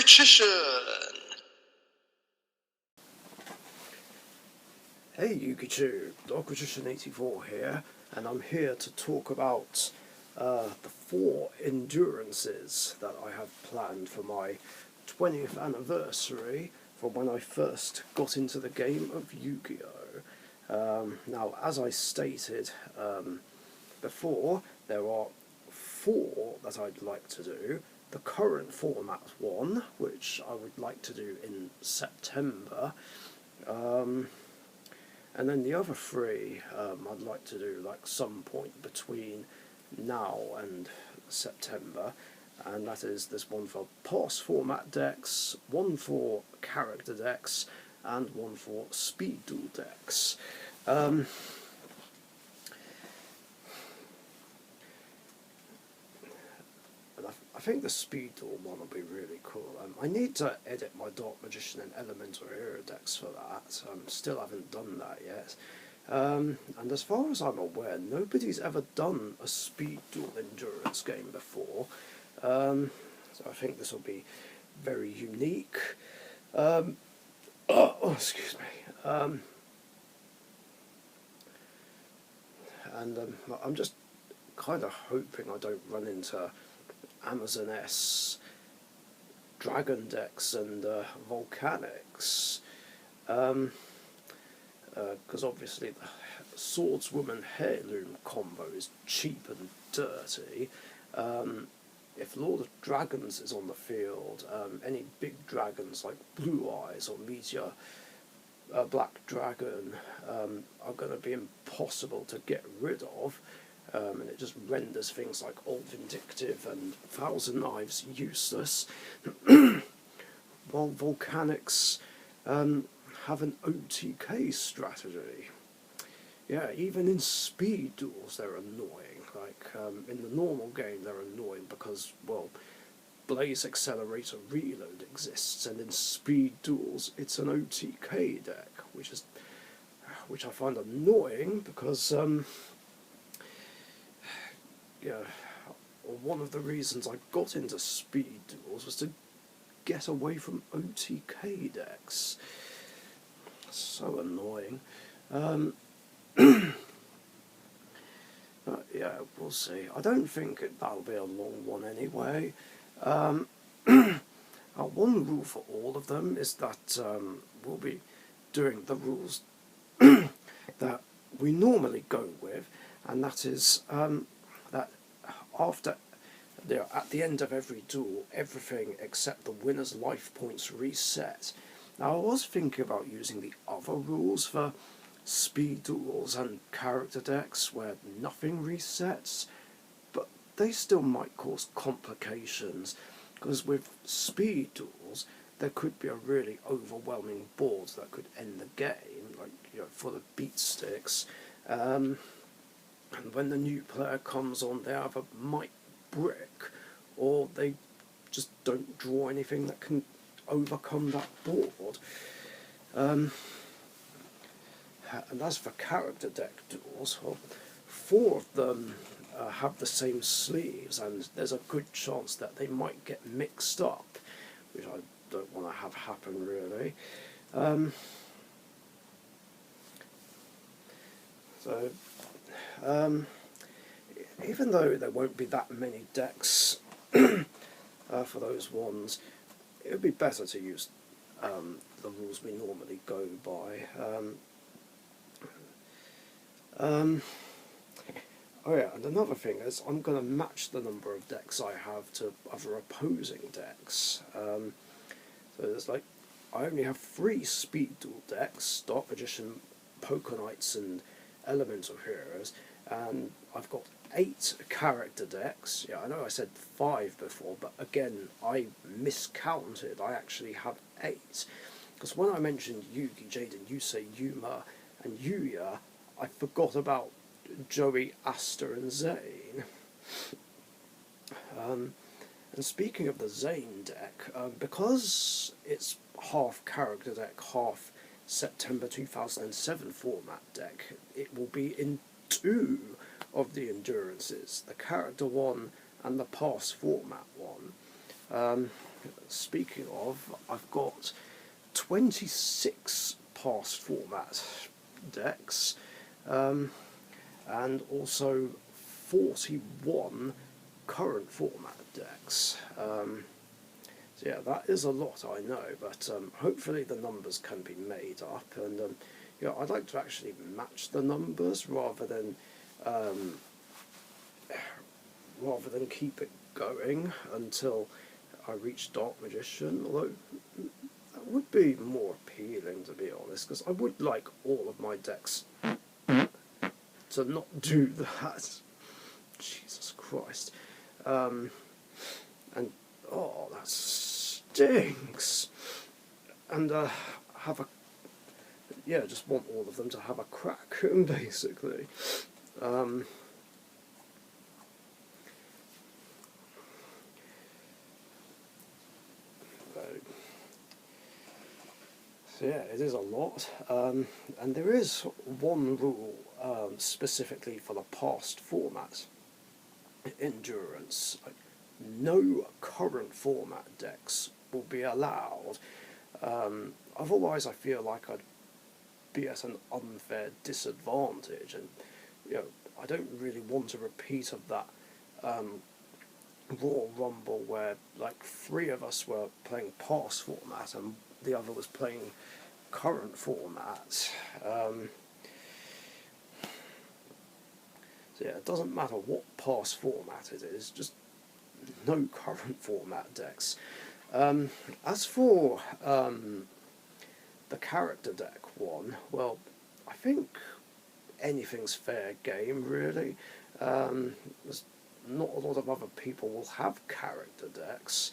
Magician! Hey YouTube, Dark Magician 84 here, and I'm here to talk about the 4 endurances that I have planned for my 20th anniversary from when I first got into the game of Yu-Gi-Oh! Now, as I stated before, there are 4 that I'd like to do. The current format one, which I would like to do in September, and then the other 3 I'd like to do like some point between now and September, and that is this one for past format decks, one for character decks, and one for speed duel decks. I think the speed duel one will be really cool. I need to edit my Dark Magician and Elemental Hero decks for that. Still haven't done that yet. And as far as I'm aware, nobody's ever done a speed duel endurance game before. So I think this will be very unique. Excuse me. I'm just kind of hoping I don't run into Amazon S Dragon decks and Volcanics, because obviously the Swordswoman Heirloom combo is cheap and dirty. If Lord of Dragons is on the field, any big dragons like Blue Eyes or Meteor Black Dragon are going to be impossible to get rid of. And it just renders things like Old Vindictive and Thousand Knives useless, while Volcanics have an OTK strategy. Yeah, even in speed duels they're annoying. Like, in the normal game they're annoying because, well, Blaze Accelerator Reload exists, and in speed duels it's an OTK deck, which I find annoying because, yeah, one of the reasons I got into speed duels was to get away from OTK decks. So annoying. But yeah, we'll see. I don't think that'll be a long one anyway. One rule for all of them is that we'll be doing the rules that we normally go with, and that is that after, at the end of every duel, everything except the winner's life points reset. Now, I was thinking about using the other rules for speed duels and character decks where nothing resets, but they still might cause complications, because with speed duels there could be a really overwhelming board that could end the game, like, you know, full of beat sticks. And when the new player comes on, they either might brick, or they just don't draw anything that can overcome that board. And as for character deck duels, well, 4 of them have the same sleeves, and there's a good chance that they might get mixed up, which I don't want to have happen, really. Even though there won't be that many decks for those ones, it would be better to use the rules we normally go by. Oh yeah, and another thing is I'm going to match the number of decks I have to other opposing decks. So there's like, I only have 3 speed duel decks, Dark Magician, Poker Knights and Elemental Heroes, and I've got 8 character decks. Yeah, I know I said 5 before, but again, I miscounted. I actually have 8. Because when I mentioned Yugi, Jaden, Yusei, Yuma, and Yuya, I forgot about Joey, Aster, and Zane. And speaking of the Zane deck, because it's half character deck, half September 2007 format deck, it will be in 2 of the endurances, the character one and the past format one. speaking of, I've got 26 past format decks, and also 41 current format decks. So yeah, that is a lot, I know, but hopefully the numbers can be made up, and yeah, I'd like to actually match the numbers rather than keep it going until I reach Dark Magician, although that would be more appealing, to be honest, because I would like all of my decks to not do that. Jesus Christ. And, oh, that stinks. And just want all of them to have a crack, basically. So yeah, it is a lot, and there is one rule specifically for the past format endurance. Like, no current format decks will be allowed. Otherwise, I feel like I'd be at an unfair disadvantage, and I don't really want a repeat of that Royal Rumble where like 3 of us were playing past format and the other was playing current format. So yeah, it doesn't matter what past format it is, just no current format decks. As for the character deck one, well, I think anything's fair game, really. There's not a lot of other people will have character decks.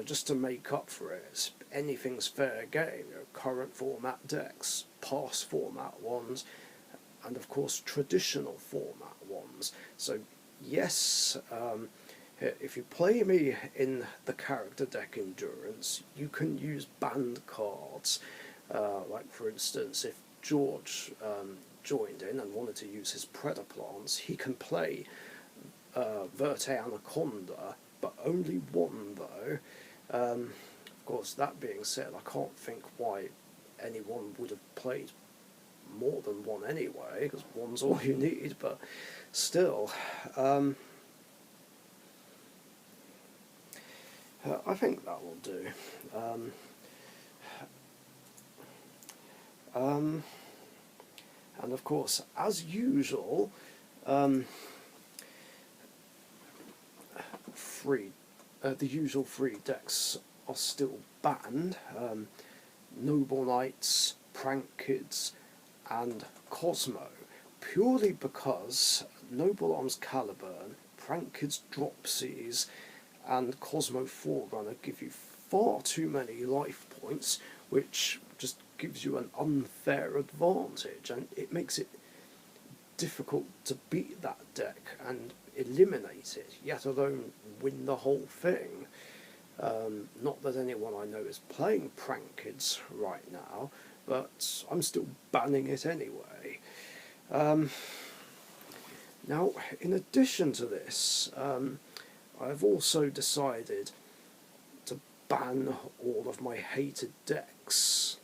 Just to make up for it, anything's fair game. Current format decks, past format ones, and of course traditional format ones. So yes, if you play me in the character deck endurance, you can use banned cards. Like for instance, if George joined in and wanted to use his Predaplants, he can play Verte Anaconda, but only one though. Of course, that being said, I can't think why anyone would have played more than one anyway, because one's all you need, but still. I think that will do. And of course, as usual, the usual 3 decks are still banned. Noble Knights, Prank Kids, and Kozmo, purely because Noble Arms Caliburn, Prank Kids Dropsies, and Kozmo Forerunner give you far too many life points, which just gives you an unfair advantage, and it makes it difficult to beat that deck and eliminate it, yet alone win the whole thing. Not that anyone I know is playing Prank Kids right now, but I'm still banning it anyway. Now, in addition to this, I've also decided to ban all of my hated decks.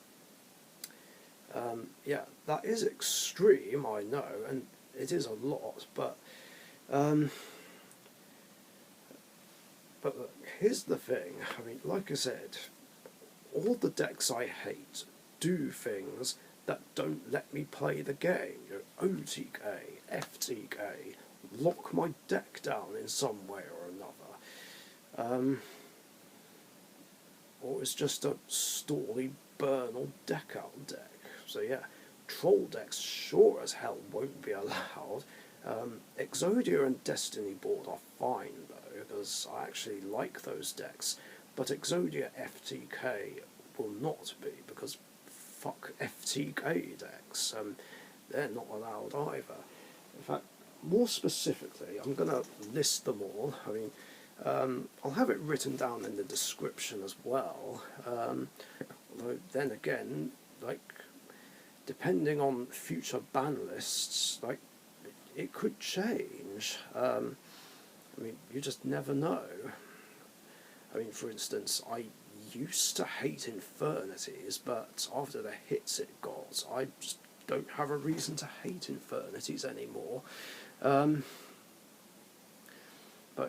Yeah, that is extreme, I know, and it is a lot, but look, here's the thing. I mean, like I said, all the decks I hate do things that don't let me play the game. OTK, FTK, lock my deck down in some way or another. Or it's just a Storly burn or deck out deck. So yeah, troll decks sure as hell won't be allowed. Exodia and Destiny Board are fine though, because I actually like those decks, but Exodia FTK will not be, because fuck FTK decks. They're not allowed either. In fact, more specifically, I'm going to list them all. I mean, I'll have it written down in the description as well. Although then again, like, depending on future ban lists, like, it could change. I mean, you just never know. I mean, for instance, I used to hate Infernities, but after the hits it got, I just don't have a reason to hate Infernities anymore. But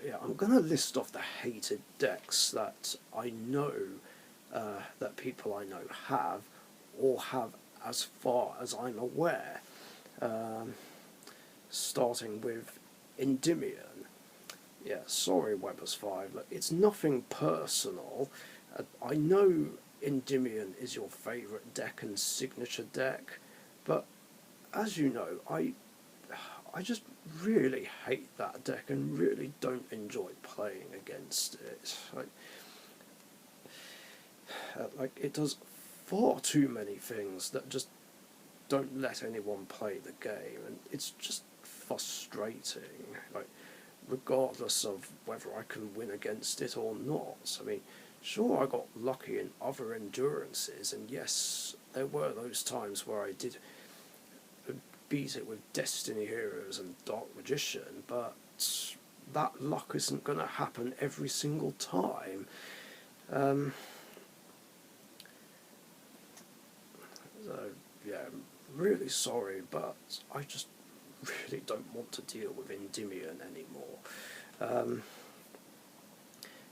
yeah, I'm going to list off the hated decks that I know, that people I know have, or have as far as I'm aware. Starting with Endymion. Yeah, sorry Webbers 5, look, it's nothing personal. I know Endymion is your favourite deck and signature deck, but as you know, I just really hate that deck and really don't enjoy playing against it. Like it does far too many things that just don't let anyone play the game, and it's just frustrating. Like, regardless of whether I can win against it or not. I mean, sure, I got lucky in other endurances, and yes, there were those times where I did beat it with Destiny Heroes and Dark Magician, but that luck isn't going to happen every single time. So, yeah, I'm really sorry, but I just really don't want to deal with Endymion anymore.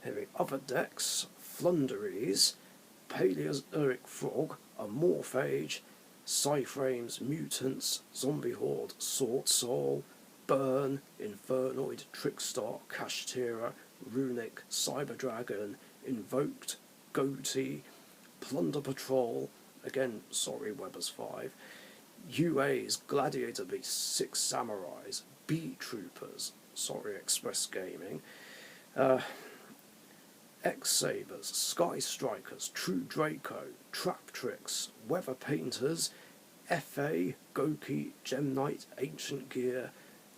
Anyway, other decks: Floowandereeze, Paleozoic Frog, a Morphage, PSY-Frames, Mutants, Zombie Horde, Swordsoul, Burn, Infernoid, Trickstar, Kashtira, Runick, Cyber Dragon, Invoked, Ghoti, Plunder Patroll, again, sorry Webbers 5, UA's Gladiator Beast, 6 Samurais, Beetroopers, sorry Express Gaming, X-Sabers, Sky Strikers, True Draco, Traptrix, Weather Painters, FA, Ghoti, Gem Knight, Ancient Gear,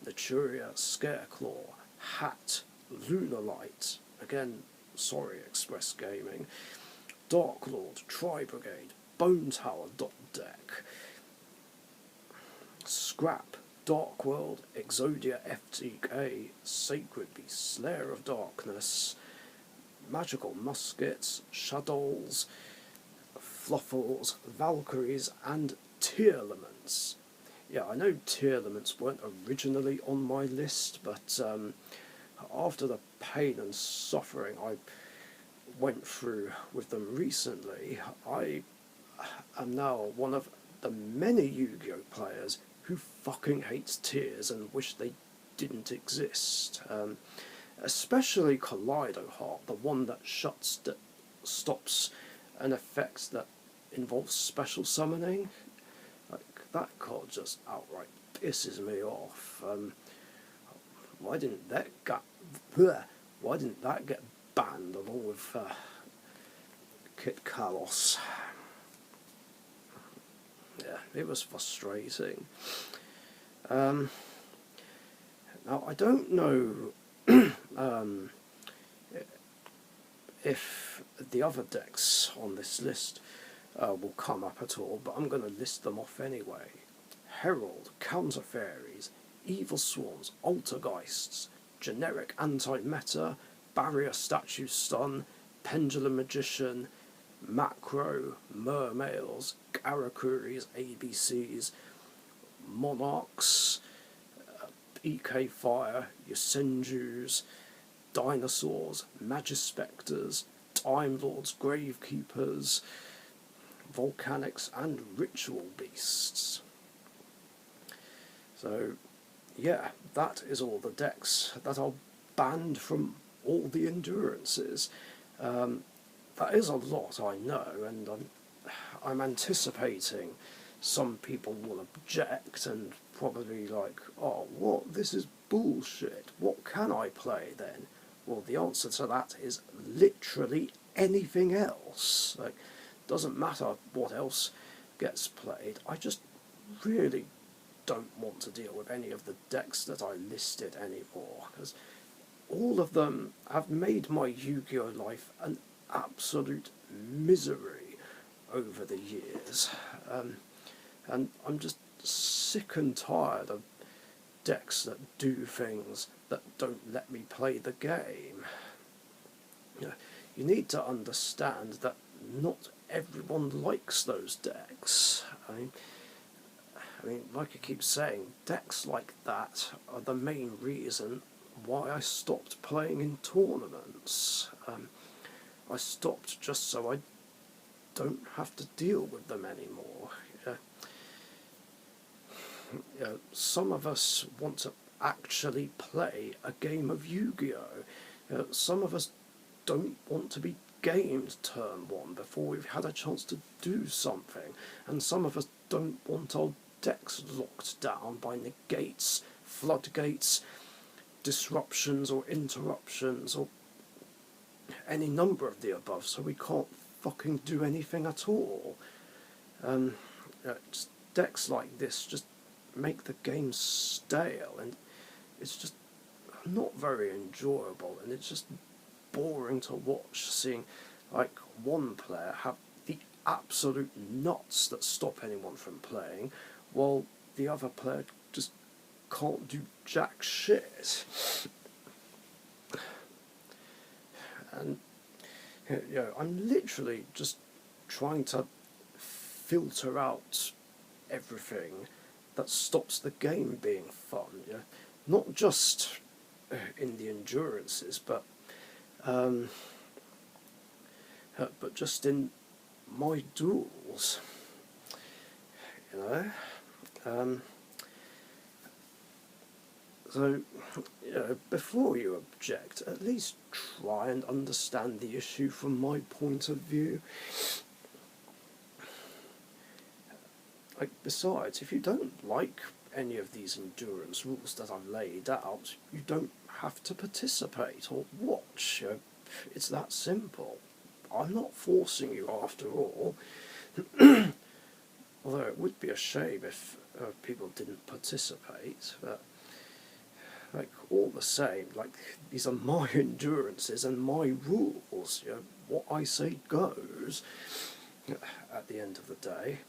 Naturia, Scareclaw, Hat, Lunarlight, again, sorry Express Gaming, Dark Lord, Tri-Brigade, Bone Tower Deck, Scrap, Dark World, Exodia FTK, Sacred Beast, Slayer of Darkness, Magical Muskets, Shadows, Fluffles, Valkyries, and Tearlaments. Yeah, I know Tearlaments weren't originally on my list, but after the pain and suffering I went through with them recently, I am now one of the many Yu-Gi-Oh players who fucking hates tears and wish they didn't exist. Especially Kaleido Heart, the one that stops an effect that involves special summoning. Like, that card just outright pisses me off. Why didn't that get banned along with Kit Kalos? Yeah, it was frustrating. Now, I don't know if the other decks on this list will come up at all, but I'm going to list them off anyway. Herald, Counter Fairies, Evilswarms, Allergeists, Generic Anti-Meta, Barrier Statue Stun, Pendulum Magician, Macro, Mermails, Karakuris, ABCs, Monarchs, EK Fire, Yosenjus, Dinosaurs, Magispectors, Time Lords, Gravekeepers, Volcanics, and Ritual Beasts. So, yeah, that is all the decks that are banned from all the endurances. That is a lot, I know, and I'm anticipating some people will object and probably like, oh, what? This is bullshit. What can I play then? Well, the answer to that is literally anything else. Like, doesn't matter what else gets played. I just really don't want to deal with any of the decks that I listed anymore, because all of them have made my Yu-Gi-Oh life an absolute misery over the years. And I'm just sick and tired of decks that do things that don't let me play the game. You need to understand that not everyone likes those decks. I mean, like I keep saying, decks like that are the main reason why I stopped playing in tournaments. I stopped just so I don't have to deal with them anymore. Some of us want to actually play a game of Yu-Gi-Oh! Some of us don't want to be gamed turn one before we've had a chance to do something, and some of us don't want our decks locked down by negates, floodgates, disruptions or interruptions, or any number of the above, so we can't fucking do anything at all. Just decks like this just make the game stale, and it's just not very enjoyable, and it's just boring to watch, seeing like one player have the absolute nuts that stop anyone from playing, while the other player just can't do jack shit. And I'm literally just trying to filter out everything that stops the game being fun. Not just in the endurances, but just in my duels. So, before you object, at least try and understand the issue from my point of view. Besides, if you don't like any of these endurance rules that I've laid out, you don't have to participate or watch. It's that simple. I'm not forcing you after all. Although it would be a shame if people didn't participate, but all the same, these are my endurances and my rules. What I say goes at the end of the day.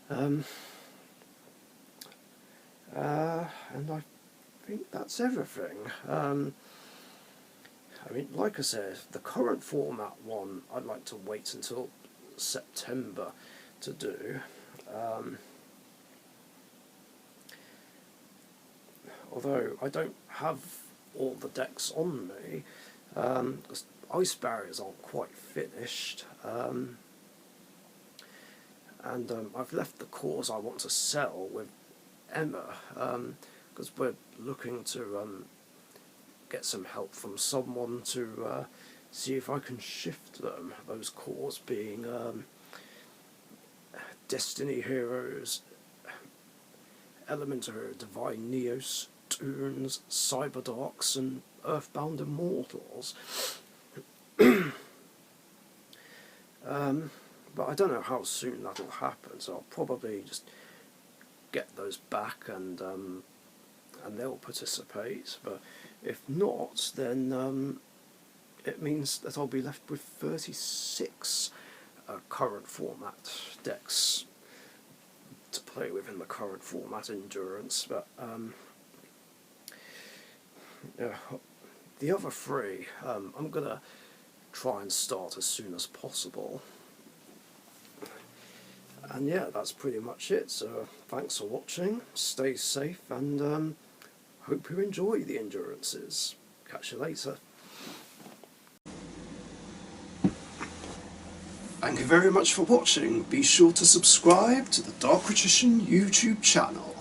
And I think that's everything. Like I said, the current format one I'd like to wait until September to do. Although I don't have all the decks on me, because ice barriers aren't quite finished, and I've left the cores I want to sell with Emma, because we're looking to get some help from someone to see if I can shift them, those cores being Destiny Heroes, Elementor, Divine Neos, Toons, Cyberdarks, and Earthbound Immortals. But I don't know how soon that'll happen, so I'll probably just get those back and they'll participate. But if not, then it means that I'll be left with 36 current format decks to play with in the current format endurance. But the other three, I'm gonna try and start as soon as possible. And yeah, that's pretty much it. So thanks for watching, stay safe, and hope you enjoy the endurances. Catch you later. Thank you very much for watching. Be sure to subscribe to the Dark Magician YouTube channel.